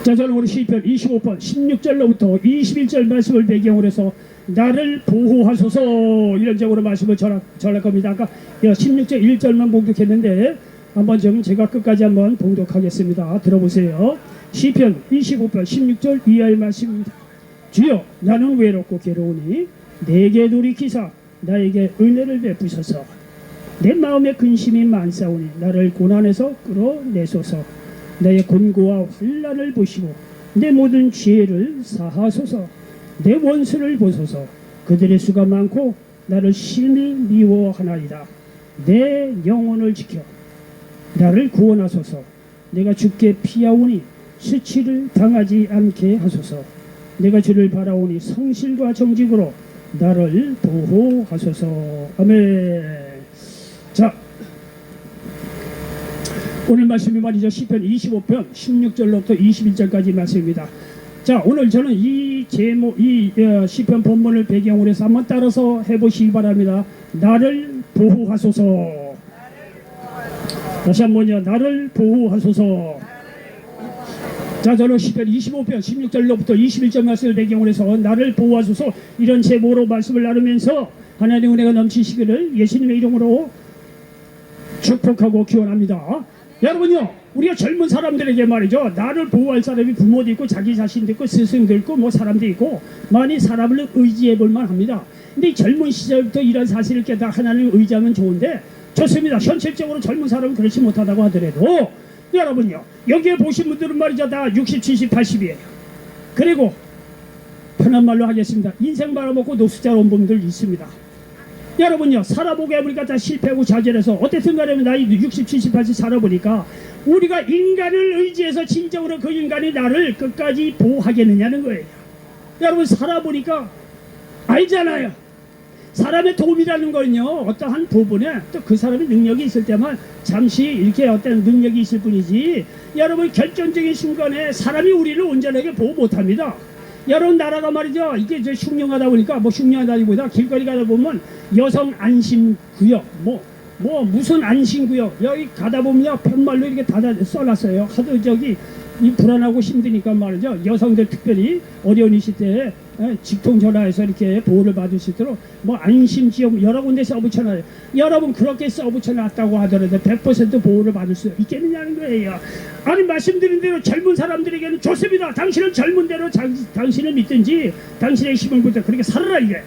자, 저는 우리 시편 25편 16절로부터 21절 말씀을 배경으로 해서 나를 보호하소서 이런 제목으로 말씀을 전할 겁니다. 아까 16절 1절만 봉독했는데 한번 좀 제가 끝까지 한번 봉독하겠습니다. 들어보세요. 시편 25편 16절 이하의 말씀입니다. 주여, 나는 외롭고 괴로우니 내게 돌이키사 나에게 은혜를 베푸소서. 내 마음에 근심이 많사오니 나를 고난에서 끌어내소서. 나의 곤고와 환난을 보시고 내 모든 죄를 사하소서. 내 원수를 보소서. 그들의 수가 많고 나를 심히 미워하나이다. 내 영혼을 지켜 나를 구원하소서. 내가 주께 피하오니 수치를 당하지 않게 하소서. 내가 주를 바라오니 성실과 정직으로 나를 보호하소서. 아멘. 자, 오늘 말씀이 말이죠. 시편 25편 16절로부터 21절까지 말씀입니다. 자, 오늘 저는 이 제목, 이 시편 본문을 배경으로 해서 한번 따라서 해보시기 바랍니다. 나를 보호하소서. 다시 한번요. 나를 보호하소서. 자, 저는 시편 25편 16절로부터 21절 말씀을 배경으로 해서 나를 보호하소서 이런 제목으로 말씀을 나누면서 하나님의 은혜가 넘치시기를 예수님의 이름으로 축복하고 기원합니다. 여러분요, 우리가 젊은 사람들에게 말이죠, 나를 보호할 사람이 부모도 있고 자기 자신도 있고 스승도 있고 뭐 사람도 있고 많이 사람을 의지해 볼 만합니다. 근데 이 젊은 시절부터 이런 사실을 깨닫 하나님을 의지하면 좋은데 좋습니다. 현실적으로 젊은 사람은 그렇지 못하다고 하더라도 여러분요, 여기에 보신 분들은 말이죠, 다 60, 70, 80이에요. 그리고 편한 말로 하겠습니다. 인생 말아먹고 노숙자로 온 분들 있습니다. 여러분요, 살아보게 보니까 다 실패하고 좌절해서 어쨌든 간에 나이 60, 70, 80 살아보니까 우리가 인간을 의지해서 진정으로 그 인간이 나를 끝까지 보호하겠느냐는 거예요. 여러분, 살아보니까 알잖아요. 사람의 도움이라는 거는요, 어떠한 부분에 또 그 사람의 능력이 있을 때만 잠시 이렇게 어떤 능력이 있을 뿐이지, 여러분 결정적인 순간에 사람이 우리를 온전하게 보호 못합니다. 여러분, 나라가 말이죠, 이게 이제 흉흉하다 보니까, 뭐 흉흉하다기보다 길거리 가다 보면 여성 안심구역, 무슨 안심구역, 여기 가다 보면요, 편말로 이렇게 다 써놨어요. 하도 저기 이 불안하고 힘드니까 말이죠, 여성들 특별히 어려운 이 시대에 직통 전화해서 이렇게 보호를 받을 수 있도록 뭐 안심지역 여러 군데 써붙여놔요. 여러분, 그렇게 써붙여놨다고 하더라도 100% 보호를 받을 수 있겠느냐는 거예요. 아니, 말씀드린 대로 젊은 사람들에게는 좋습니다. 당신은 젊은 대로 당신을 믿든지 당신의 힘을 보자 그렇게 살아라 이게.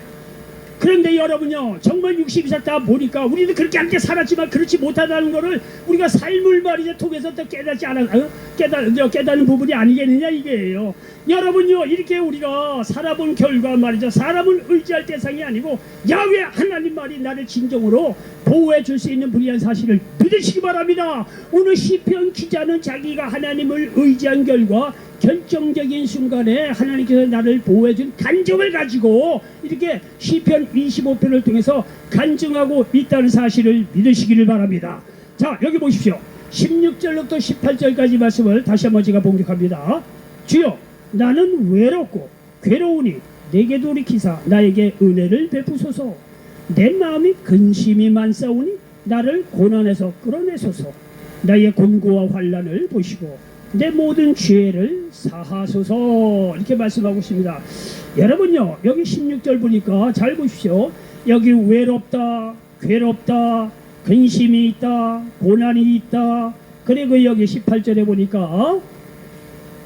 그런데 여러분요, 정말 60이 다 보니까 우리도 그렇게 함께 살았지만 그렇지 못하다는 거를 우리가 삶을 말이죠 통해서 또 깨닫는 부분이 아니겠느냐 이게요. 여러분요, 이렇게 우리가 살아본 결과 말이죠, 사람을 의지할 대상이 아니고 야훼 하나님 말이 나를 진정으로 보호해 줄 수 있는 분이란 사실을 믿으시기 바랍니다. 오늘 시편 기자는 자기가 하나님을 의지한 결과 결정적인 순간에 하나님께서 나를 보호해준 간증을 가지고 이렇게 시편 25편을 통해서 간증하고 있다는 사실을 믿으시기를 바랍니다. 자, 여기 보십시오. 16절부터 18절까지 말씀을 다시 한번 제가 봉독합니다. 주여, 나는 외롭고 괴로우니 내게 돌이키사 나에게 은혜를 베푸소서. 내 마음이 근심이 많사오니 나를 고난에서 끌어내소서. 나의 곤고와 환난을 보시고 내 모든 죄를 사하소서. 이렇게 말씀하고 있습니다. 여러분요, 여기 16절 보니까 잘 보십시오. 여기 외롭다, 괴롭다, 근심이 있다, 고난이 있다. 그리고 여기 18절에 보니까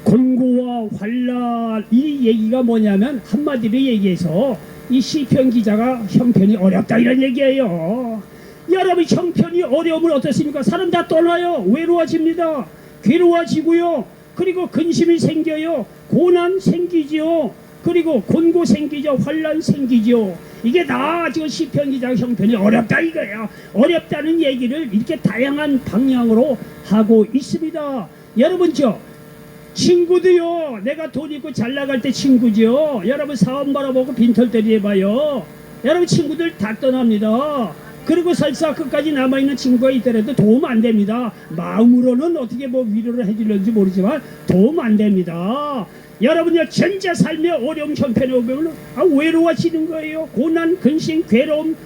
곤고와 환난, 이 얘기가 뭐냐면 한마디로 얘기해서 이 시편 기자가 형편이 어렵다 이런 얘기예요. 여러분, 형편이 어려우면 어떻습니까? 사람 다 떠나요. 외로워집니다. 괴로워지고요. 그리고 근심이 생겨요. 고난 생기지요. 그리고 곤고 생기죠. 환난 생기죠. 이게 다 지금 시편 기자 형편이 어렵다 이거야. 어렵다는 얘기를 이렇게 다양한 방향으로 하고 있습니다. 여러분, 친구도요, 내가 돈 있고 잘 나갈 때 친구죠. 여러분, 사업 말아보고 빈털때리 해봐요. 여러분, 친구들 다 떠납니다. 그리고 설사 끝까지 남아있는 친구가 있더라도 도움 안 됩니다. 마음으로는 어떻게 뭐 위로를 해주려는지 모르지만 도움 안 됩니다. 여러분요, 전자 삶의 어려움 형편에 오면 외로워지는 거예요. 고난, 근심, 괴로움,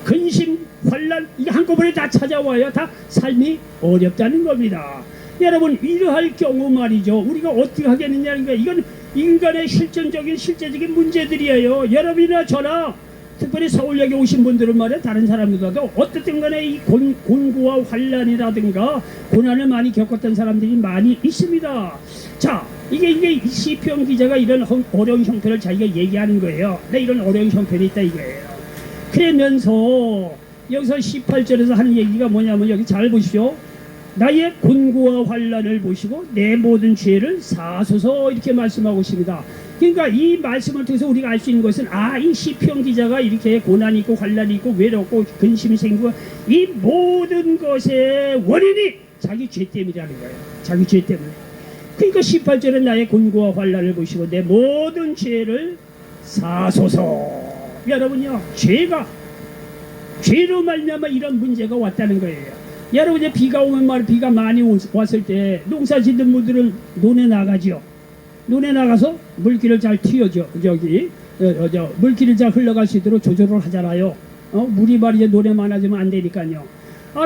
근심, 환난, 이게 한꺼번에 다 찾아와요. 다 삶이 어렵다는 겁니다. 여러분 이러할 경우 말이죠. 우리가 어떻게 하겠느냐는 거예요. 이건 인간의 실제적인 문제들이에요. 여러분이나 저나 특별히 서울역에 오신 분들은 말이야 다른 사람들도 어떻든 간에 이 곤고와 환란이라든가 고난을 많이 겪었던 사람들이 많이 있습니다. 자, 이게 시편 기자가 이런 어려운 형편을 자기가 얘기하는 거예요. 네, 이런 어려운 형편이 있다 이거예요. 그러면서 여기서 18절에서 하는 얘기가 뭐냐면 여기 잘 보십시오. 나의 곤고와 환란을 보시고 내 모든 죄를 사소서 이렇게 말씀하고 있습니다. 그러니까 이 말씀을 통해서 우리가 알 수 있는 것은 이 시편 기자가 이렇게 고난이 있고 환란이 있고 외롭고 근심이 생기고 이 모든 것의 원인이 자기 죄 때문이라는 거예요. 자기 죄 때문에. 그러니까 18절은 나의 곤고와 환란을 보시고 내 모든 죄를 사소서. 여러분요, 죄로 말미암아 이런 문제가 왔다는 거예요. 여러분 이제 비가 오면 비가 많이 왔을 때 농사 짓는 분들은 논에 나가죠. 논에 나가서 물길을 잘 튀어줘. 물길이 잘 흘러갈 수 있도록 조절을 하잖아요. 물이 말이죠 논에 많아지면 안 되니까요.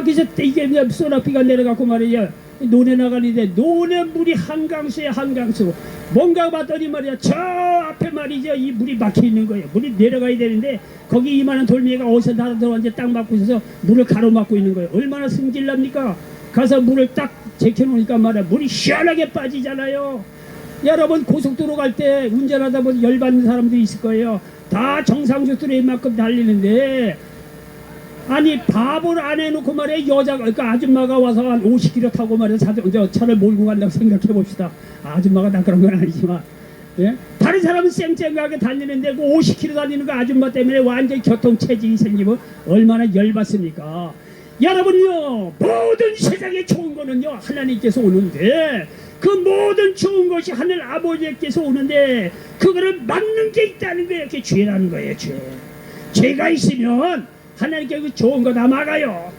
그래서 이게 소나비가 내려가고 말이야 논에 나가는데 논에 물이 한강수에 한강수. 뭔가 봤더니 말이야 저 앞에 말이죠 이 물이 막혀 있는 거예요. 물이 내려가야 되는데 거기 이만한 돌멩이가 어디서 다 들어왔는지 딱 막고 있어서 물을 가로막고 있는 거예요. 얼마나 승질납니까? 가서 물을 딱 제껴놓으니까 말이야 물이 시원하게 빠지잖아요. 여러분 고속도로 갈 때 운전하다 보면 열받는 사람들이 있을 거예요. 다 정상속도로 이만큼 달리는데 아니 밥을 안 해놓고 말이야 여자가 그러니까 아줌마가 와서 한 50km 타고 말이야 차를 몰고 간다고 생각해 봅시다. 아줌마가 다 그런 건 아니지만 예? 다른 사람은 쌩쌩하게 달리는데 그 50km 달리는 거 아줌마 때문에 완전히 교통체증이 생기면 얼마나 열받습니까? 여러분요 모든 세상에 좋은 거는요 하나님께서 오는데 그 모든 좋은 것이 하늘 아버지께서 오는데 그거를 막는 게 있다는 거예요. 그게 죄라는 거예요. 죄가 있으면 하나님께 그 좋은 거 다 막아요.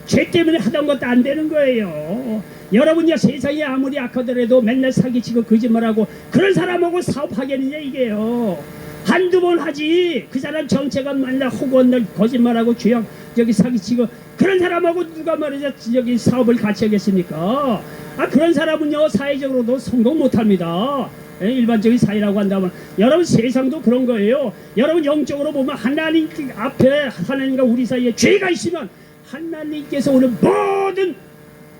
죄 때문에 하던 것도 안 되는 거예요. 여러분요 세상이 아무리 악하더라도 맨날 사기치고 거짓말하고 그런 사람하고 사업하겠느냐 이게요. 한두 번 하지 그 사람 정체가 맨날 허구한 거짓말하고 죄악 사기치고 그런 사람하고 누가 말이죠 여기 사업을 같이 하겠습니까? 그런 사람은요 사회적으로도 성공 못합니다. 일반적인 사회라고 한다면 여러분 세상도 그런 거예요. 여러분 영적으로 보면 하나님 앞에 하나님과 우리 사이에 죄가 있으면 하나님께서 오는 모든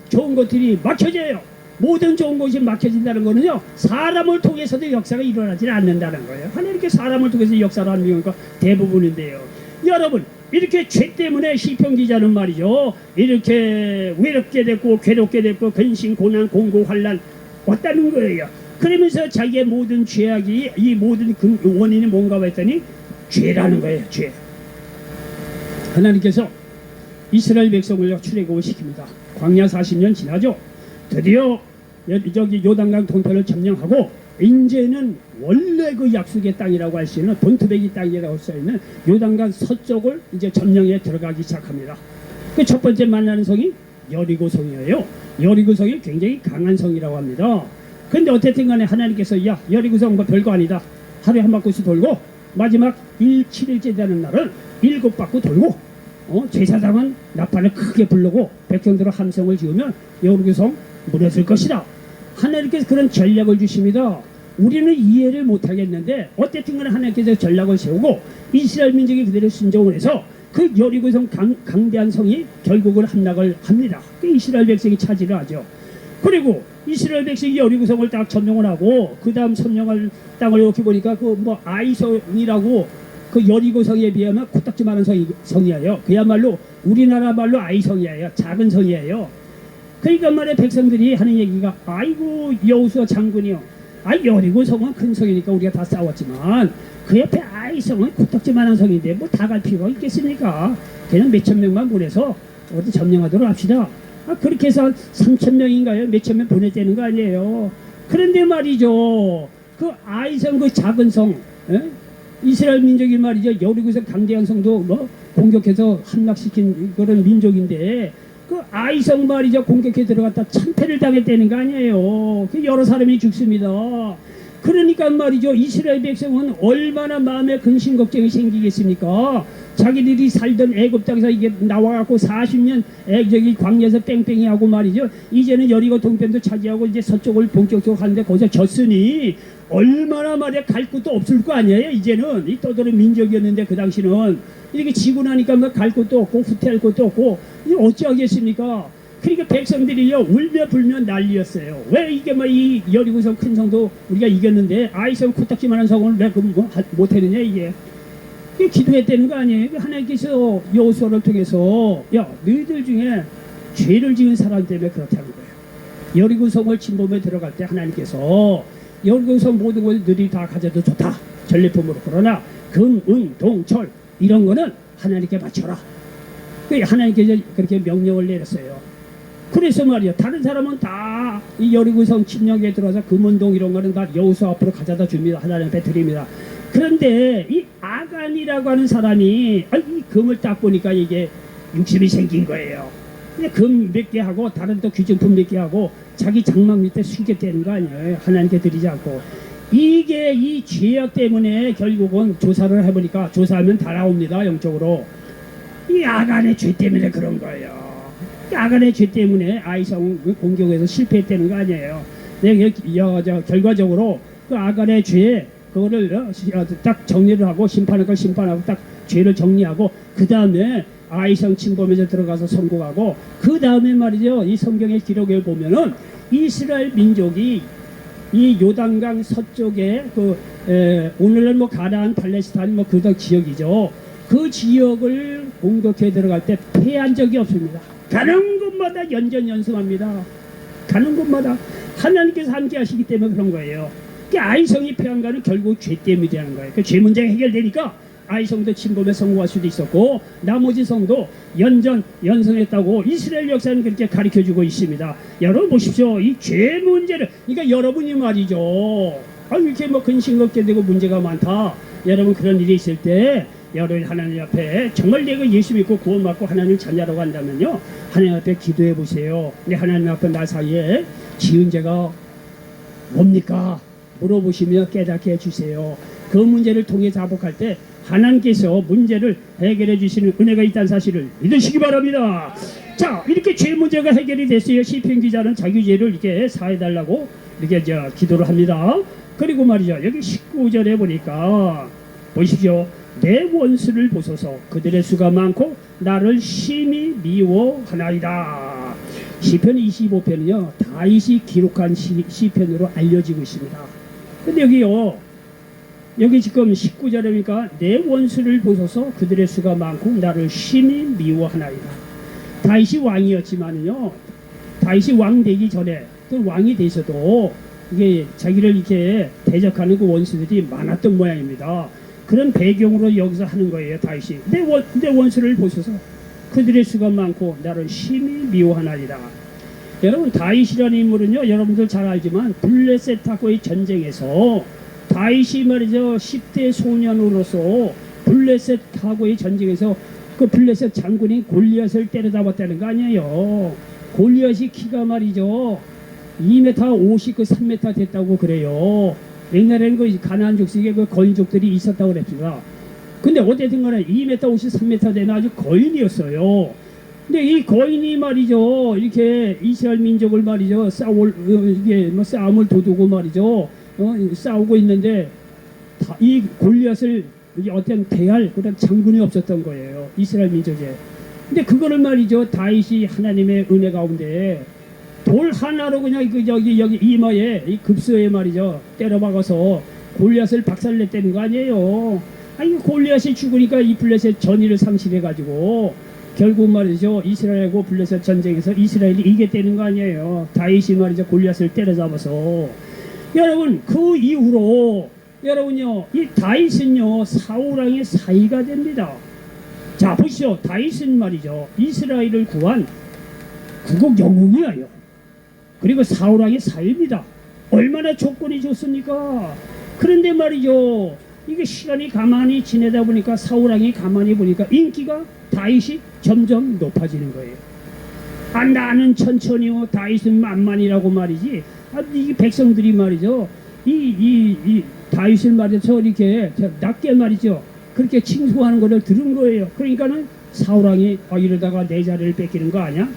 좋은 것들이 막혀져요. 모든 좋은 것이 막혀진다는 거는요 사람을 통해서도 역사가 일어나지 않는다는 거예요. 하나님께 사람을 통해서 역사를 하는 경우가 대부분인데요. 여러분 이렇게 죄 때문에 시편 기자는 말이죠 이렇게 외롭게 됐고 괴롭게 됐고 근심 고난 공고 환난 왔다는 거예요. 그러면서 자기의 모든 죄악이 이 모든 원인이 뭔가 했더니 죄라는 거예요. 죄. 하나님께서 이스라엘 백성을 출애굽을 시킵니다. 광야 40년 지나죠. 드디어 저기 요단강 동편을 점령하고 이제는 원래 그 약속의 땅이라고 할 수 있는 본토백이 땅이라고 할 수 있는 요단강 서쪽을 이제 점령에 들어가기 시작합니다. 그 첫 번째 만나는 성이 여리고성이에요. 여리고성이 굉장히 강한 성이라고 합니다. 근데 어쨌든 간에 하나님께서 야 여리고성 뭐 별거 아니다. 하루에 한 바퀴씩 돌고 마지막 7일째 되는 날은 7바퀴 돌고 제사장은 나팔을 크게 부르고 백성들은 함성을 지으면 여리고성 무너질 것이다. 하나님께서 그런 전략을 주십니다. 우리는 이해를 못하겠는데 어쨌든 간에 하나님께서 전략을 세우고 이스라엘 민족이 그대로 순종을 해서 그 여리고성 강대한 성이 결국은 함락을 합니다. 그 이스라엘 백성이 차지를 하죠. 그리고 이스라엘 백성이 여리고성을 딱 점령을 하고 그 다음 점령할 땅을 이렇게 보니까 그 아이성이라고 그 여리고성에 비하면 코딱지만한 성이에요. 그야말로 우리나라 말로 아이성이에요. 작은 성이에요. 그러니까 말에 백성들이 하는 얘기가 아이고 여호수아 장군이요. 여리고성은 큰 성이니까 우리가 다 싸웠지만 그 옆에 아이성은 코딱지만한 성인데 뭐 다 갈 필요가 있겠습니까? 그냥 몇천 명만 보내서 어디 점령하도록 합시다. 그렇게 해서 3,000명인가요? 몇천 명 보내자는 거 아니에요. 그런데 말이죠. 그 아이성 그 작은 성 이스라엘 민족이 말이죠. 여리고성 강대한 성도 뭐 공격해서 함락시킨 그런 민족인데 그 아이성 말이죠. 공격해 들어갔다 참패를 당했다는 거 아니에요. 그 여러 사람이 죽습니다. 그러니까 말이죠. 이스라엘 백성은 얼마나 마음에 근심 걱정이 생기겠습니까? 자기들이 살던 애굽 땅에서 이게 나와갖고 40년 저기 광야에서 뺑뺑이 하고 말이죠. 이제는 여리고 동편도 차지하고 이제 서쪽을 본격적으로 가는데 거기서 졌으니 얼마나 말이야 갈 곳도 없을 거 아니에요. 이제는 이 떠도는 민족이었는데 그 당시는 이렇게 지고 나니까 뭐 갈 곳도 없고 후퇴할 곳도 없고 이게 어찌하겠습니까? 그러니까 백성들이요 울며 불며 난리였어요. 왜 이게 뭐 이 여리고성 큰 성도 우리가 이겼는데 아이성 코딱지만한 성을 왜 못했느냐 이게 기도했다는 거 아니에요. 하나님께서 여호수아를 통해서 야 너희들 중에 죄를 지은 사람 때문에 그렇다는 거예요. 여리고성을 침범에 들어갈 때 하나님께서 여리고성 모든 것을 너희들이 다 가져도 좋다 전리품으로. 그러나 금, 은, 동, 철 이런 거는 하나님께 바쳐라. 하나님께서 그렇게 명령을 내렸어요. 그래서 말이야 다른 사람은 다 이 여리고성 침략에 들어와서 금은동 이런 거는 다 여호수아 앞으로 가져다 줍니다. 하나님 앞에 드립니다. 그런데 이 아간이라고 하는 사람이 이 금을 딱 보니까 이게 욕심이 생긴 거예요. 금 몇 개 하고 다른 또 귀중품 몇 개 하고 자기 장막 밑에 숨겼다는 거 아니에요. 하나님께 드리지 않고. 이게 이 죄악 때문에 결국은 조사를 해보니까 조사하면 다 나옵니다. 영적으로. 이 아간의 죄 때문에 그런 거예요. 아간의 죄 때문에 아이성 공격에서 실패했다는 거 아니에요. 결과적으로 그 아간의 죄 그거를 딱 정리를 하고 심판할 걸 심판하고 딱 죄를 정리하고 그 다음에 아이성 침범에서 들어가서 선고하고 그 다음에 말이죠. 이 성경의 기록을 보면은 이스라엘 민족이 이 요단강 서쪽에 오늘날 뭐 가나안 팔레스타인 뭐 그 지역이죠. 그 지역을 공격해 들어갈 때 패한 적이 없습니다. 가는 곳마다 연전연승합니다. 가는 곳마다 하나님께서 함께 하시기 때문에 그런 거예요. 아이성이 패한 거는 결국 죄 때문이라는 거예요. 그 죄 문제가 해결되니까 아이성도 침범에 성공할 수도 있었고 나머지 성도 연성했다고 이스라엘 역사는 그렇게 가르쳐주고 있습니다. 여러분 보십시오. 이 죄 문제를 그러니까 여러분이 말이죠. 이렇게 뭐 근심 걱정되고 문제가 많다. 여러분 그런 일이 있을 때 여러분 하나님 앞에 정말 내가 예수 믿고 구원받고 하나님 자녀라고 한다면요 하나님 앞에 기도해 보세요. 근데 하나님 앞에 나 사이에 지은 죄가 뭡니까? 물어보시며 깨닫게 해주세요. 그 문제를 통해 자복할 때 하나님께서 문제를 해결해 주시는 은혜가 있다는 사실을 믿으시기 바랍니다. 자 이렇게 죄 문제가 해결이 됐어요. 시편 기자는 자기 죄를 이렇게 사해달라고 이렇게 기도를 합니다. 그리고 말이죠 여기 19절에 보니까 보십시오. 내 원수를 보소서 그들의 수가 많고 나를 심히 미워하나이다. 시편 25편은요 다윗이 기록한 시편으로 알려지고 있습니다. 근데 여기 지금 19절이니까 내 원수를 보소서 그들의 수가 많고 나를 심히 미워하나이다. 다윗이 왕이었지만은요 다윗이 왕 되기 전에 또 왕이 되셔도 이게 자기를 이렇게 대적하는 그 원수들이 많았던 모양입니다. 그런 배경으로 여기서 하는 거예요. 다윗이 내 원수를 보셔서 그들의 수가 많고 나를 심히 미워하나이다. 여러분 다윗이라는 인물은요 여러분들 잘 알지만 블레셋하고의 전쟁에서 다윗이 말이죠 10대 소년으로서 블레셋하고의 전쟁에서 그 블레셋 장군이 골리앗을 때려잡았다는 거 아니에요. 골리앗이 키가 말이죠 2m 50, 3m 됐다고 그래요. 옛날에는 그 가나안 족속에 그 거인족들이 있었다고 그랬습니다. 근데 어쨌든 간에 2m 50, 3m 되는 아주 거인이었어요. 근데 이 거인이 말이죠 이렇게 이스라엘 민족을 말이죠 이게 뭐 싸움을 도두고 말이죠 싸우고 있는데 이 골리앗을 어떤 대할 그런 장군이 없었던 거예요. 이스라엘 민족에. 근데 그거를 말이죠 다윗이 하나님의 은혜 가운데 돌 하나로 그냥 여기 이마에 이 급소에 말이죠 때려박아서 골리앗을 박살냈다는 거 아니에요. 이 골리앗이 죽으니까 이 블레셋 전의를 상실해 가지고 결국 말이죠 이스라엘하고 블레셋 전쟁에서 이스라엘이 이겼다는 거 아니에요. 다윗이 말이죠 골리앗을 때려잡아서. 여러분 그 이후로 여러분요 이 다윗은요 사울왕의 사위가 됩니다. 자 보시죠. 다윗은 말이죠 이스라엘을 구한 국국 영웅이에요. 그리고 사울왕의 사위입니다. 얼마나 조건이 좋습니까? 그런데 말이죠 이게 시간이 가만히 지내다 보니까 사울왕이 가만히 보니까 인기가 다윗이 점점 높아지는 거예요. 나는 천천히요 다윗은 만만이라고 말이지. 이 백성들이 말이죠 이 다윗을 말이죠 이렇게 낮게 말이죠 그렇게 칭송하는 것을 들은 거예요. 그러니까는 사울왕이 이러다가 내 자리를 뺏기는 거 아니야?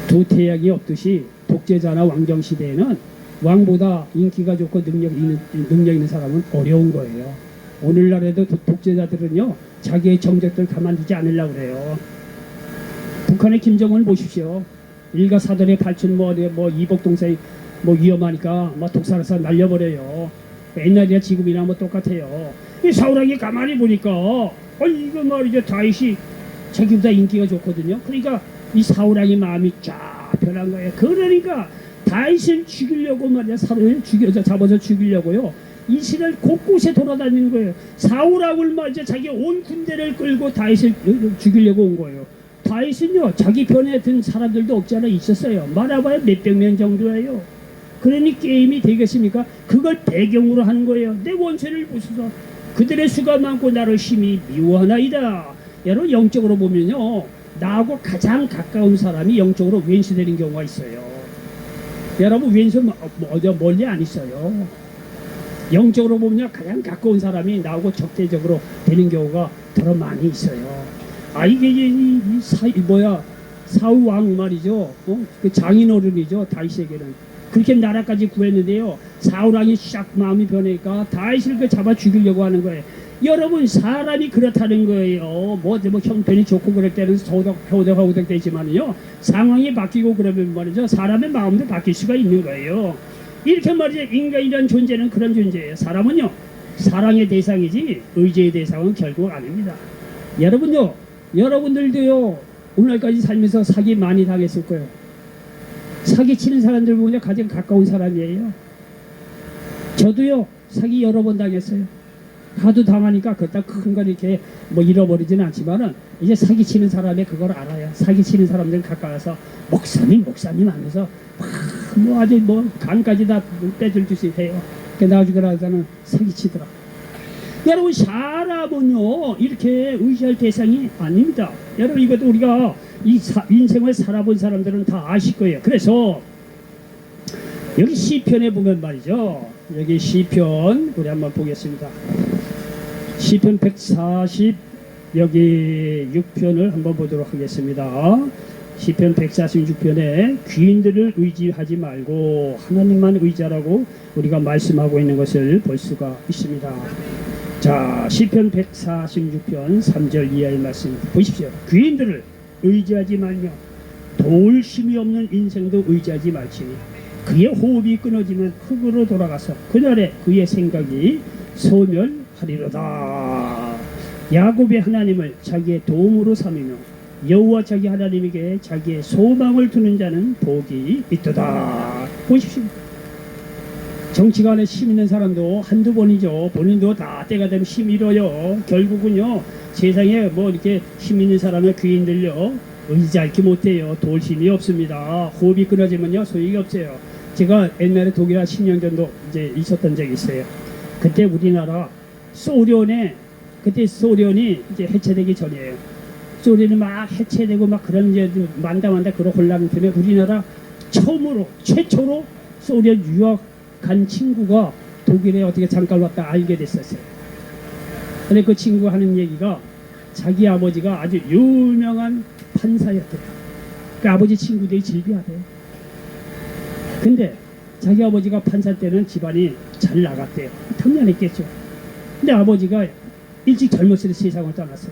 두 태양이 없듯이 독재자나 왕정 시대에는 왕보다 인기가 좋고 능력 있는 사람은 어려운 거예요. 오늘날에도 독재자들은요 자기의 정적들 가만두지 않으려고 그래요. 북한의 김정은 보십시오. 일가 사돈의 발춘 뭐 이복 동생이 뭐 위험하니까 막 독살해서 날려버려요. 옛날이나 지금이나 뭐 똑같아요. 이 사울왕이 가만히 보니까 이거 말이죠 다윗이 자기보다 인기가 좋거든요. 그러니까 이 사울왕의 마음이 쫙 변한 거예요. 그러니까 다윗을 죽이려고 말이야 사울을 잡아서 죽이려고요. 이스라엘 곳곳에 돌아다니는 거예요. 사울왕을 말이죠 자기 온 군대를 끌고 다윗을 죽이려고 온 거예요. 다윗은요 자기 편에 든 사람들도 없지 않아 있었어요. 말아봐야 몇백 명 정도예요. 그러니 게임이 되겠습니까? 그걸 배경으로 하는 거예요. 내 원수를 부수서 그들의 수가 많고 나를 심히 미워하나이다. 여러분 영적으로 보면요 나하고 가장 가까운 사람이 영적으로 왼수되는 경우가 있어요. 여러분 왼수 멀리 안 있어요. 영적으로 보면 가장 가까운 사람이 나하고 적대적으로 되는 경우가 더 많이 있어요. 이게 사울 왕 말이죠. 그 장인어른이죠 다윗에게는. 그렇게 나라까지 구했는데요. 사울 왕이 싹 마음이 변하니까 다윗을 잡아 죽이려고 하는 거예요. 여러분 사람이 그렇다는 거예요. 뭐 형편이 좋고 그럴 때는 호덕호덕 되지만요. 상황이 바뀌고 그러면 말이죠. 사람의 마음도 바뀔 수가 있는 거예요. 이렇게 말이죠. 인간이라는 존재는 그런 존재예요. 사람은요. 사랑의 대상이지 의지의 대상은 결국 아닙니다. 여러분요. 여러분들도요. 오늘까지 살면서 사기 많이 당했을 거예요. 사기 치는 사람들 보면 가장 가까운 사람이에요. 저도요. 사기 여러 번 당했어요. 하도 당하니까 그렇다 큰 걸 이렇게 뭐 잃어버리지는 않지만은 이제 사기 치는 사람의 그걸 알아요. 사기 치는 사람들 가까워서 목사님 하면서 뭐 아주 뭐 간까지 다 빼줄 듯이 해요. 나중에 그러다는 사기 치더라. 여러분 사람은요 이렇게 의지할 대상이 아닙니다. 여러분 이것도 우리가 인생을 살아본 사람들은 다 아실 거예요. 그래서 여기 시편에 보면 말이죠. 여기 시편 우리 한번 보겠습니다. 시편 140 여기 6편을 한번 보도록 하겠습니다. 시편 146편에 귀인들을 의지하지 말고 하나님만 의지하라고 우리가 말씀하고 있는 것을 볼 수가 있습니다. 자, 시편 146편 3절 이하의 말씀 보십시오. 귀인들을 의지하지 말며 도울 힘이 없는 인생도 의지하지 말지니 그의 호흡이 끊어지면 흙으로 돌아가서 그날에 그의 생각이 소멸하리로다. 야곱의 하나님을 자기의 도움으로 삼으며 여호와 자기 하나님에게 자기의 소망을 두는 자는 복이 있도다. 보십시오. 정치관에 심 있는 사람도 한두 번이죠. 본인도 다 때가 되면 심 잃어요. 결국은요 세상에 뭐 이렇게 힘 있는 사람의 귀인들요 의지할게 못해요. 도울 힘이 없습니다. 호흡이 끊어지면요 소용이 없어요. 제가 옛날에 독일에 10년 정도 이제 있었던 적이 있어요. 그때 우리나라 그때 소련이 이제 해체되기 전이에요. 소련이 막 해체되고 막 그런 이제 만다 그런 혼란 때문에 우리나라 최초로 소련 유학 간 친구가 독일에 어떻게 잠깐 왔다 알게 됐었어요. 근데 그 친구가 하는 얘기가 자기 아버지가 아주 유명한 판사였대요. 그 아버지 친구들이 질비하대요. 근데 자기 아버지가 판사 때는 집안이 잘 나갔대요. 당연했겠죠. 근데 아버지가 일찍 젊었을 때 세상을 떠났어요.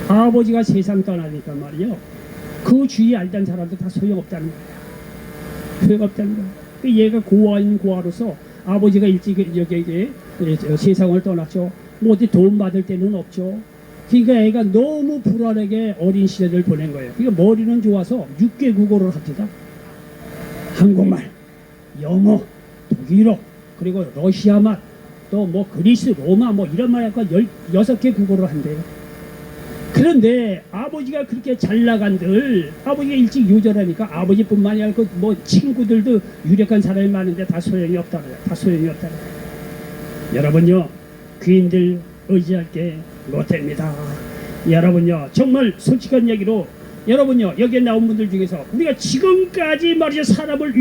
아버지가 세상 떠나니까 말이요. 그 주위에 알던 사람도 다 소용없다는 거예요. 소용없다는 거예요. 얘가 고아인 고아로서 아버지가 일찍 여기에 세상을 떠났죠. 뭐 어디 도움 받을 때는 없죠. 그러니까 애가 너무 불안하게 어린 시절을 보낸 거예요. 그러니까 머리는 좋아서 6개 국어를 합니다. 한국말, 영어, 독일어, 그리고 러시아말, 또 뭐 그리스, 로마 뭐 이런 말 약간 16개 국어를 한대요. 그런데 아버지가 그렇게 잘 나간들 아버지가 일찍 요절하니까 아버지뿐만이 아니라 뭐 친구들도 유력한 사람이 많은데 다 소용이 없다는 거야. 다 소용이 없다는 거야. 여러분요 귀인들 의지할 게 못됩니다. 여러분요 정말 솔직한 얘기로 여러분요 여기에 나온 분들 중에서 우리가 지금까지 말이죠 사람을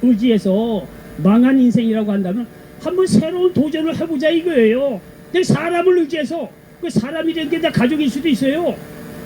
의지해서 망한 인생이라고 한다면 한번 새로운 도전을 해보자 이거예요. 근데 사람을 의지해서 그 사람이라는 게 다 가족일 수도 있어요.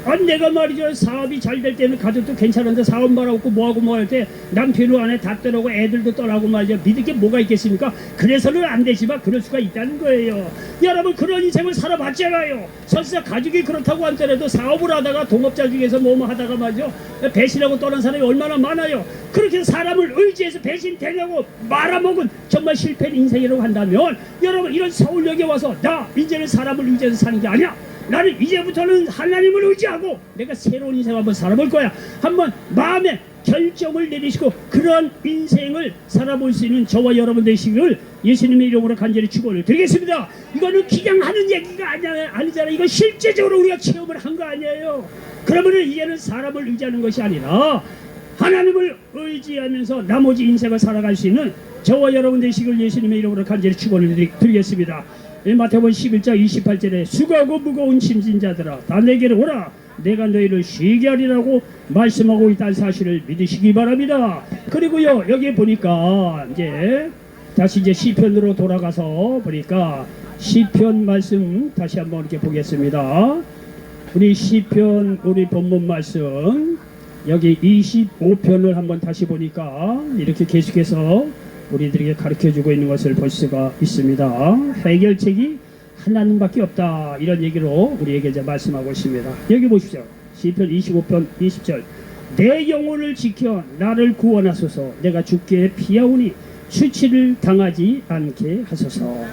아니 내가 말이죠 사업이 잘 될 때는 가족도 괜찮은데 사업 말하고 뭐하고 뭐 할 때 남편도 안에 다 떠나고 애들도 떠나고 말이죠. 믿을 게 뭐가 있겠습니까? 그래서는 안 되지만 그럴 수가 있다는 거예요. 여러분 그런 인생을 살아봤잖아요. 설사 가족이 그렇다고 하더라도 사업을 하다가 동업자 중에서 뭐뭐 하다가 말이죠 배신하고 떠난 사람이 얼마나 많아요. 그렇게 사람을 의지해서 배신되려고 말아먹은 정말 실패한 인생이라고 한다면 여러분 이런 서울역에 와서 나 이제는 사람을 의지해서 사는 게 아니야. 나는 이제부터는 하나님을 의지하고 내가 새로운 인생 한번 살아볼 거야. 한번 마음에 결정을 내리시고 그런 인생을 살아볼 수 있는 저와 여러분 되시기를 예수님의 이름으로 간절히 축원을 드리겠습니다. 이거는 그냥 하는 얘기가 아니잖아요. 이거 실제적으로 우리가 체험을 한 거 아니에요. 그러면은 이제는 사람을 의지하는 것이 아니라 하나님을 의지하면서 나머지 인생을 살아갈 수 있는 저와 여러분 되시기를 예수님의 이름으로 간절히 축원을 드리겠습니다. 마태복음 11장 28절에 수고하고 무거운 짐진 자들아 다 내게로 오라 내가 너희를 쉬게 하리라고 말씀하고 있다는 사실을 믿으시기 바랍니다. 그리고요 여기 보니까 이제 다시 이제 시편으로 돌아가서 보니까 시편 말씀 다시 한번 이렇게 보겠습니다. 우리 시편 우리 본문 말씀 여기 25편을 한번 다시 보니까 이렇게 계속해서 우리들에게 가르쳐주고 있는 것을 볼 수가 있습니다. 해결책이 하나님밖에 없다 이런 얘기로 우리에게 이제 말씀하고 있습니다. 여기 보십시오. 시편 25편 20절 내 영혼을 지켜 나를 구원하소서 내가 죽게 피하오니 수치를 당하지 않게 하소서.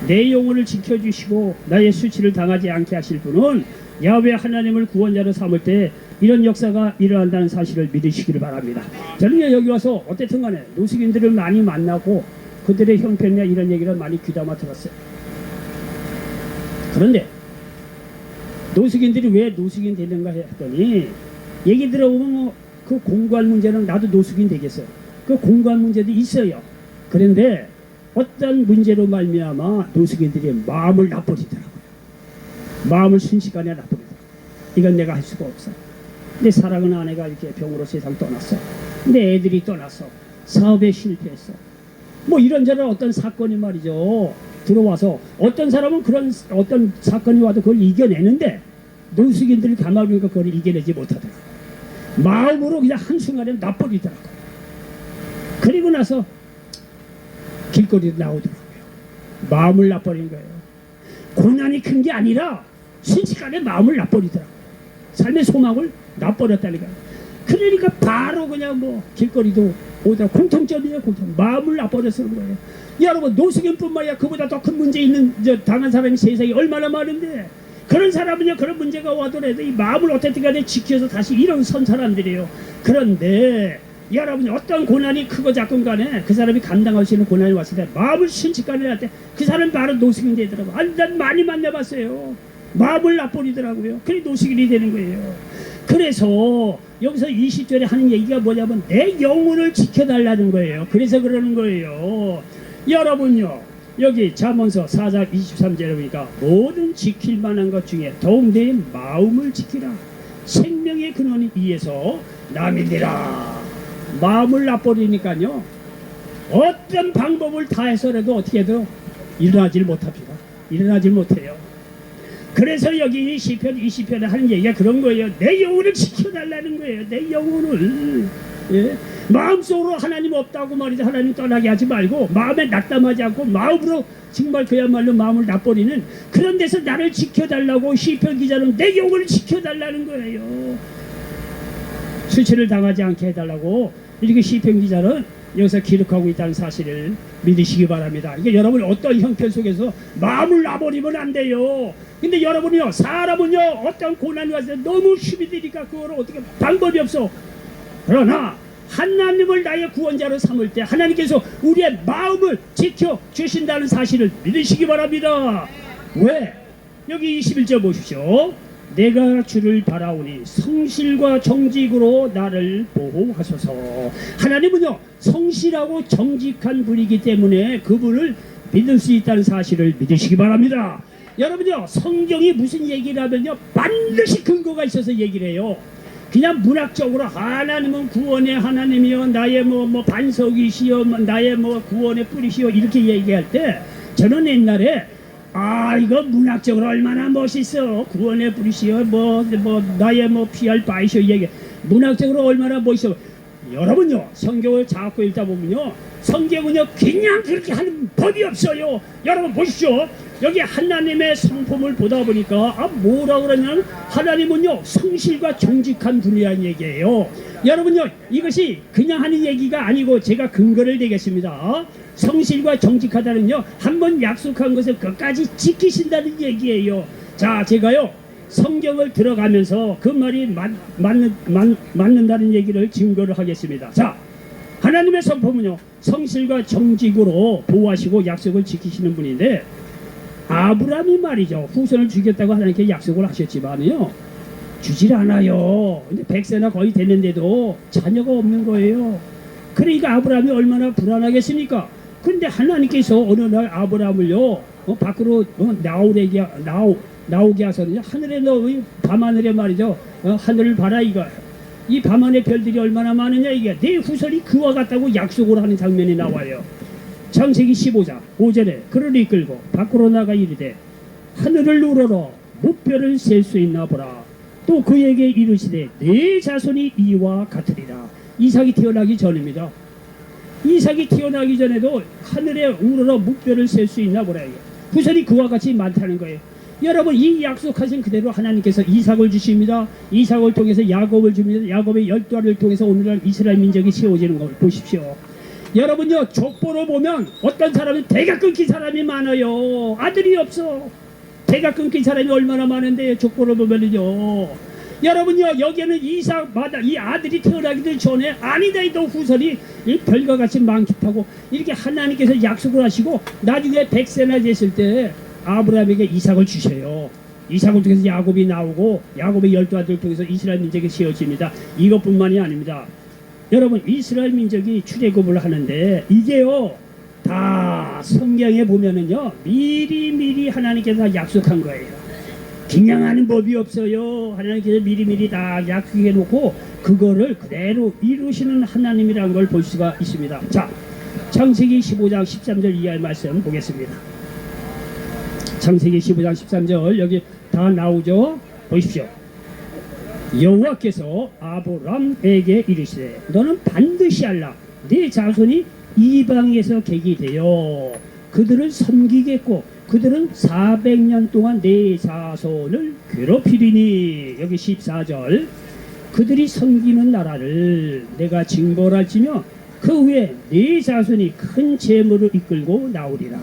내 영혼을 지켜주시고 나의 수치를 당하지 않게 하실 분은 야훼 하나님을 구원자로 삼을 때 이런 역사가 일어난다는 사실을 믿으시기를 바랍니다. 저는 여기 와서 어쨌든 간에 노숙인들을 많이 만나고 그들의 형편이나 이런 얘기를 많이 귀담아 들었어요. 그런데 노숙인들이 왜 노숙인 되는가 했더니 얘기 들어보면 그 공부할 문제는 나도 노숙인 되겠어요. 그 공부할 문제도 있어요. 그런데 어떤 문제로 말미암아 노숙인들이 마음을 나버리더라고요. 마음을 순식간에 나버리더라고요. 이건 내가 할 수가 없어. 내 사랑하는 아내가 이렇게 병으로 세상 떠났어. 내 애들이 떠났어. 사업에 실패했어. 뭐 이런저런 어떤 사건이 말이죠 들어와서 어떤 사람은 그런 어떤 사건이 와도 그걸 이겨내는데 노숙인들이 가만히 보니까 그걸 이겨내지 못하더라고요. 마음으로 그냥 한순간에 나버리더라고요. 그리고 나서 길거리로 나오더라고요. 마음을 나버린 거예요. 고난이 큰 게 아니라 순식간에 마음을 나버리더라고요. 삶의 소망을 나버렸다니까. 그러니까 바로 그냥 뭐 길거리도 오더라. 공통점이에요. 공통. 마음을 나버렸는 거예요. 여러분 노숙인뿐만 아니라 그보다 더 큰 문제 있는 당한 사람이 세상에 얼마나 많은데 그런 사람은요 그런 문제가 와더라도 이 마음을 어떻게 간에 지켜서 다시 일어선 사람들이에요. 그런데 여러분이 어떤 고난이 크고 작건 간에 그 사람이 감당할 수 있는 고난이 왔을 때 마음을 순식간에 할 때 그 사람은 바로 노숙인 되더라고요. 아니 난 많이 만나봤어요. 마음을 나버리더라고요. 그래 노숙인이 되는 거예요. 그래서 여기서 20절에 하는 얘기가 뭐냐면 내 영혼을 지켜달라는 거예요. 그래서 그러는 거예요. 여러분요 여기 잠언서 4장 23절에 보니까 모든 지킬 만한 것 중에 더욱 내 마음을 지키라. 생명의 근원이 이에서 남이니라. 마음을 나버리니까요 어떤 방법을 다 해서라도 어떻게 해도 일어나질 못합니다. 일어나질 못해요. 그래서 여기 시편 20편에 하는 얘기가 그런 거예요. 내 영혼을 지켜달라는 거예요. 내 영혼을. 예? 마음속으로 하나님 없다고 말이죠. 하나님 떠나게 하지 말고 마음에 낙담하지 않고 마음으로 정말 그야말로 마음을 나버리는 그런 데서 나를 지켜달라고 시편 기자는 내 영혼을 지켜달라는 거예요. 수치를 당하지 않게 해달라고 이렇게 시편 기자는 여기서 기록하고 있다는 사실을 믿으시기 바랍니다. 이게 여러분 어떤 형편 속에서 마음을 놔버리면 안 돼요. 근데 여러분이요 사람은요 어떤 고난이 왔을 때 너무 힘이 드니까 그걸 어떻게 방법이 없어. 그러나 하나님을 나의 구원자로 삼을 때 하나님께서 우리의 마음을 지켜주신다는 사실을 믿으시기 바랍니다. 왜? 여기 21절 보십시오. 내가 주를 바라오니 성실과 정직으로 나를 보호하소서. 하나님은요 성실하고 정직한 분이기 때문에 그분을 믿을 수 있다는 사실을 믿으시기 바랍니다. 여러분요 성경이 무슨 얘기를 하면요 반드시 근거가 있어서 얘기를 해요. 그냥 문학적으로 하나님은 구원의 하나님이요 나의 뭐 반석이시여 나의 뭐 구원의 뿌리시여 이렇게 얘기할 때 저는 옛날에 이거 문학적으로 얼마나 멋있어 구원의 뿌리시여 뭐 나의 뭐 피할 바이시여 얘기 문학적으로 얼마나 멋있어. 여러분요 성경을 자꾸 읽다 보면요 성경은요 그냥 그렇게 하는 법이 없어요. 여러분 보십시오. 여기 하나님의 성품을 보다 보니까 뭐라 그러냐면 하나님은요 성실과 정직한 분이라는 얘기예요. 여러분요 이것이 그냥 하는 얘기가 아니고 제가 근거를 대겠습니다. 성실과 정직하다는요 한번 약속한 것을 끝까지 지키신다는 얘기예요. 자 제가요 성경을 들어가면서 그 말이 맞는다는 얘기를 증거를 하겠습니다. 자 하나님의 성품은요 성실과 정직으로 보호하시고 약속을 지키시는 분인데 아브라함이 말이죠 후손을 주겠다고 하나님께 약속을 하셨지만요 주질 않아요. 근데 100세나 거의 됐는데도 자녀가 없는 거예요. 그러니까 아브라함이 얼마나 불안하겠습니까? 근데 하나님께서 어느 날 아브라함을요 밖으로 나오게 하서는요 하늘에 밤하늘에 말이죠 하늘을 봐라 이거 이 밤하늘의 별들이 얼마나 많으냐 이게 내 후손이 그와 같다고 약속을 하는 장면이 나와요. 창세기 15장 5절에 그를 이끌고 밖으로 나가 이르되 하늘을 우러러 무뼈를 셀 수 있나 보라. 또 그에게 이르시되 내 자손이 이와 같으리라. 이삭이 태어나기 전입니다. 이삭이 태어나기 전에도 하늘에 우러러 무뼈를 셀 수 있나 보라. 후손이 그와 같이 많다는 거예요. 여러분 이 약속하신 그대로 하나님께서 이삭을 주십니다. 이삭을 통해서 야곱을 줍니다. 야곱의 12알을 통해서 오늘날 이스라엘 민족이 세워지는 걸 보십시오. 여러분요 족보로 보면 어떤 사람은 대가 끊긴 사람이 많아요. 아들이 없어. 대가 끊긴 사람이 얼마나 많은데 족보로 보면은요 여러분요 여기에는 이삭마다 이 아들이 태어나기도 전에 아니다 너 후손이 이 별과 같이 많다고 이렇게 하나님께서 약속을 하시고 나중에 100세나 됐을 때 아브라함에게 이삭을 주셔요. 이삭을 통해서 야곱이 나오고 야곱의 12아들을 통해서 이스라엘 민족이 세워집니다. 이것뿐만이 아닙니다. 여러분 이스라엘 민족이 출애굽을 하는데 이게요 다 성경에 보면은요 미리 하나님께서 약속한 거예요. 그냥 법이 없어요. 하나님께서 미리 다 약속해 놓고 그거를 그대로 이루시는 하나님이라는 걸 볼 수가 있습니다. 자 창세기 15장 13절 이하의 말씀 보겠습니다. 창세기 15장 13절 여기 다 나오죠. 보십시오. 여호와께서 아브람에게 이르시되 너는 반드시 알라 네 자손이 이방에서 객이 되어 그들을 섬기겠고 그들은 400년 동안 네 자손을 괴롭히리니. 여기 14절 그들이 섬기는 나라를 내가 징벌할지며 그 후에 네 자손이 큰 재물을 이끌고 나오리라.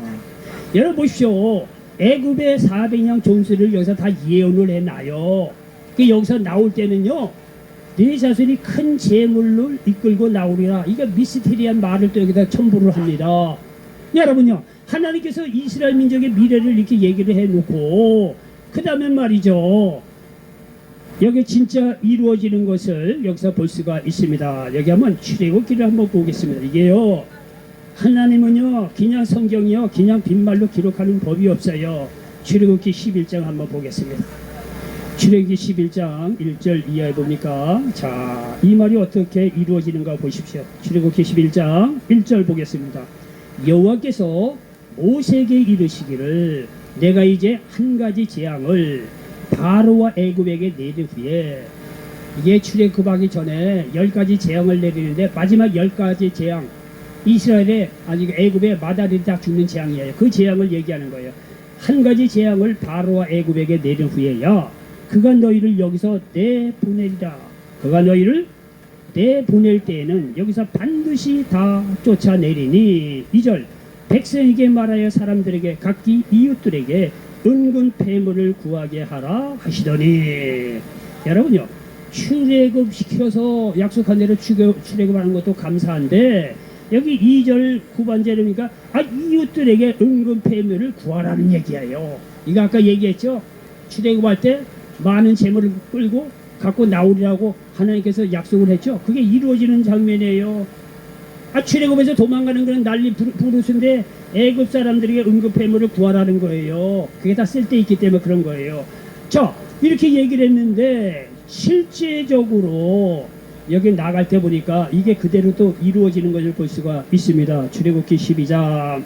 여러분 보십시오. 애굽의 400년 종수를 여기서 다 예언을 해놔요. 여기서 나올 때는요 네 자손이 큰 재물을 이끌고 나오리라. 이게 미스테리한 말을 또 여기다 첨부를 합니다. 여러분요 하나님께서 이스라엘 민족의 미래를 이렇게 얘기를 해놓고 그 다음에 말이죠 여기 진짜 이루어지는 것을 여기서 볼 수가 있습니다. 여기 한번 출애굽기를 한번 보겠습니다. 이게요 하나님은요 그냥 성경이요 그냥 빈말로 기록하는 법이 없어요. 출애굽기 11장 한번 보겠습니다. 출애굽기 11장 1절 이하에 보니까 자, 이 말이 어떻게 이루어지는가 보십시오. 출애굽기 11장 1절 보겠습니다. 여호와께서 모세에게 이르시기를 내가 이제 한 가지 재앙을 바로와 애굽에게 내린 후에 이게 출애굽하기 전에 10가지 재앙을 내리는데 마지막 10가지 재앙 이스라엘의 아니 애굽의 마다들이 다 죽는 재앙이에요. 그 재앙을 얘기하는 거예요. 한 가지 재앙을 바로와 애굽에게 내린 후에야 그가 너희를 여기서 내보내리라. 그가 너희를 내보낼 때에는 여기서 반드시 다 쫓아내리니. 2절 백성에게 말하여 사람들에게 각기 이웃들에게 은근 폐물을 구하게 하라 하시더니. 여러분요 출애굽시켜서 약속한 대로 출애굽하는 것도 감사한데 여기 2절 후반절이니까 이웃들에게 은근 폐물을 구하라는 얘기예요. 이거 아까 얘기했죠. 출애굽할 때 많은 재물을 끌고 갖고 나오리라고 하나님께서 약속을 했죠. 그게 이루어지는 장면이에요. 출애굽에서 도망가는 건 난리 부르스인데 애굽 사람들에게 은근폐물을 구하라는 거예요. 그게 다 쓸데있기 때문에 그런 거예요. 자 이렇게 얘기를 했는데 실제적으로 여기 나갈 때 보니까 이게 그대로 또 이루어지는 것을 볼 수가 있습니다. 출애굽기 12장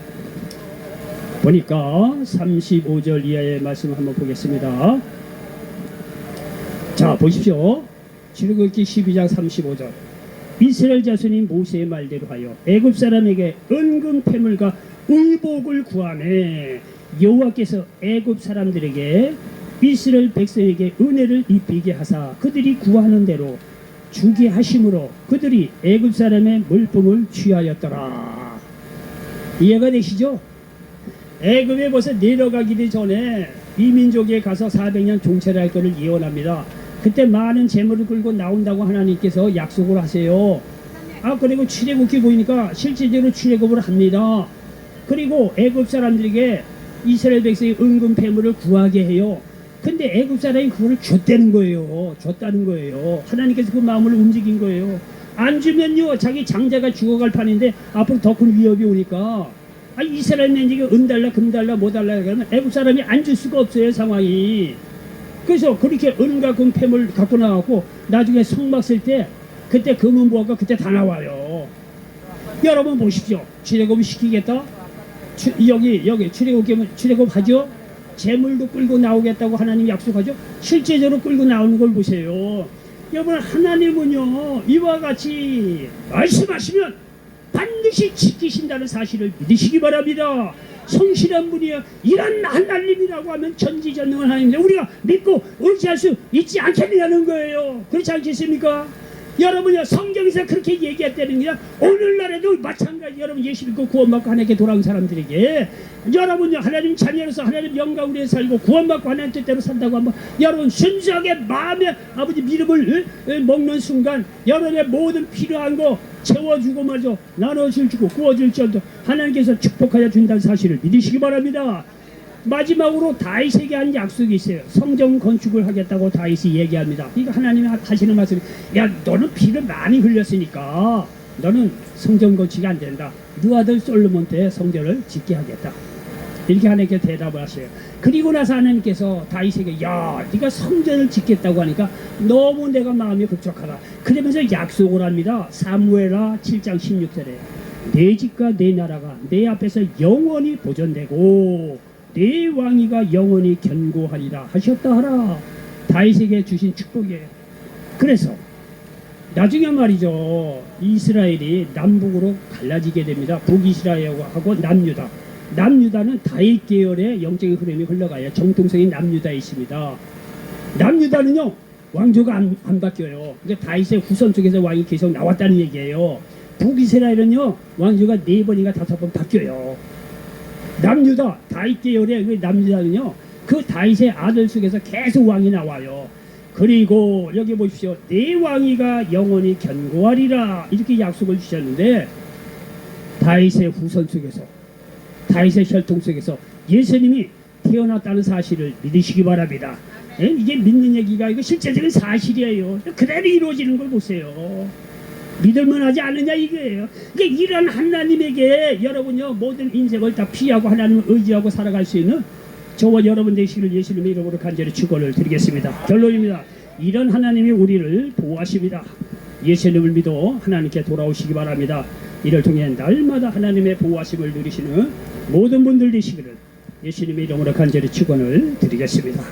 보니까 35절 이하의 말씀 한번 보겠습니다. 자, 보십시오. 출애굽기 12장 35절. 이스라엘 자손이 모세의 말대로 하여 애굽 사람에게 은금 패물과 의복을 구하매 여호와께서 애굽 사람들에게 이스라엘 백성에게 은혜를 입히게 하사 그들이 구하는 대로 주게 하심으로 그들이 애굽 사람의 물품을 취하였더라. 이해가 되시죠? 애굽에 벌써 내려가기도 전에 이민족에 가서 400년 종체를 할 것을 예언합니다. 그때 많은 재물을 끌고 나온다고 하나님께서 약속을 하세요. 그리고 출애굽기 보니까 실제적으로 출애굽을 합니다. 그리고 애굽 사람들에게 이스라엘 백성의 은금 패물을 구하게 해요. 근데 애굽 사람이 그걸 줬다는 거예요. 하나님께서 그 마음을 움직인 거예요. 안 주면요, 자기 장자가 죽어갈 판인데 앞으로 더 큰 위협이 오니까 이스라엘인에게 은 달라 금 달라 뭐 달라 그러면 애굽 사람이 안 줄 수가 없어요, 상황이. 그래서 그렇게 은과 금 패물 갖고 나왔고 나중에 성막 쓸 때 그때 금은 보아가 그때 다 나와요. 여러분 보십시오. 출애굽 시키겠다. 여기 출애굽 하죠. 재물도 끌고 나오겠다고 하나님 약속하죠. 실제적으로 끌고 나오는 걸 보세요. 여러분, 하나님은요 이와 같이 말씀하시면 반드시 지키신다는 사실을 믿으시기 바랍니다. 성실한 분이요, 이런 하나님이라고 하면 전지전능한 하나님인데 우리가 믿고 의지할 수 있지 않겠느냐는 거예요. 그렇지 않겠습니까? 여러분요, 성경에서 그렇게 얘기했다는 게 오늘날에도 마찬가지. 여러분 예수 믿고 구원받고 하나님께 돌아온 사람들에게 여러분요, 하나님 자녀로서 하나님 영광 위에 살고 구원받고 하나님 뜻대로 산다고 하면 여러분 순수하게 마음에 아버지 믿음을 먹는 순간 여러분의 모든 필요한 거 채워주고 말이죠, 나눠줄 주고 구워줄 줄도 하나님께서 축복하여 준다는 사실을 믿으시기 바랍니다. 마지막으로 다윗에게 한 약속이 있어요. 성전 건축을 하겠다고 다윗이 얘기합니다. 이거 하나님이 하시는 말씀이, 야, 너는 피를 많이 흘렸으니까 너는 성전 건축이 안 된다. 네 아들 솔로몬 때 성전을 짓게 하겠다. 이렇게 하나님께 대답을 하셔요. 그리고 나서 하나님께서 다윗에게, 야, 네가 성전을 짓겠다고 하니까 너무 내가 마음이 급적하다. 그러면서 약속을 합니다. 사무엘하 7장 16절에 내 집과 내 나라가 내 앞에서 영원히 보존되고 내 왕위가 영원히 견고하리라 하셨다 하라. 다윗에게 주신 축복이에요. 그래서 나중에 말이죠, 이스라엘이 남북으로 갈라지게 됩니다. 북이스라엘하고 남유다. 남유다는 다윗 계열의 영적인 흐름이 흘러가요. 정통성인 남유다에 있습니다. 남유다는요 왕조가 안 바뀌어요. 그러니까 다윗의 후손 쪽에서 왕이 계속 나왔다는 얘기예요. 북이스라엘은요 왕조가 4번인가 5번 바뀌어요. 남유다, 다윗 계열의 그 남유다는요 그 다윗의 아들 속에서 계속 왕이 나와요. 그리고 여기 보십시오. 내 왕위가 영원히 견고하리라 이렇게 약속을 주셨는데 다윗의 후손 속에서, 다윗의 혈통 속에서 예수님이 태어났다는 사실을 믿으시기 바랍니다. 이게 믿는 얘기가 이거 실제적인 사실이에요. 그대로 이루어지는 걸 보세요. 믿을만하지 않느냐 이거예요. 그러니까 이런 하나님에게 여러분요 모든 인생을 다 피하고 하나님을 의지하고 살아갈 수 있는 저와 여러분 되시기를 예수님의 이름으로 간절히 축원을 드리겠습니다. 결론입니다. 이런 하나님이 우리를 보호하십니다. 예수님을 믿어 하나님께 돌아오시기 바랍니다. 이를 통해 날마다 하나님의 보호하심을 누리시는 모든 분들 되시기를 예수님의 이름으로 간절히 축원을 드리겠습니다.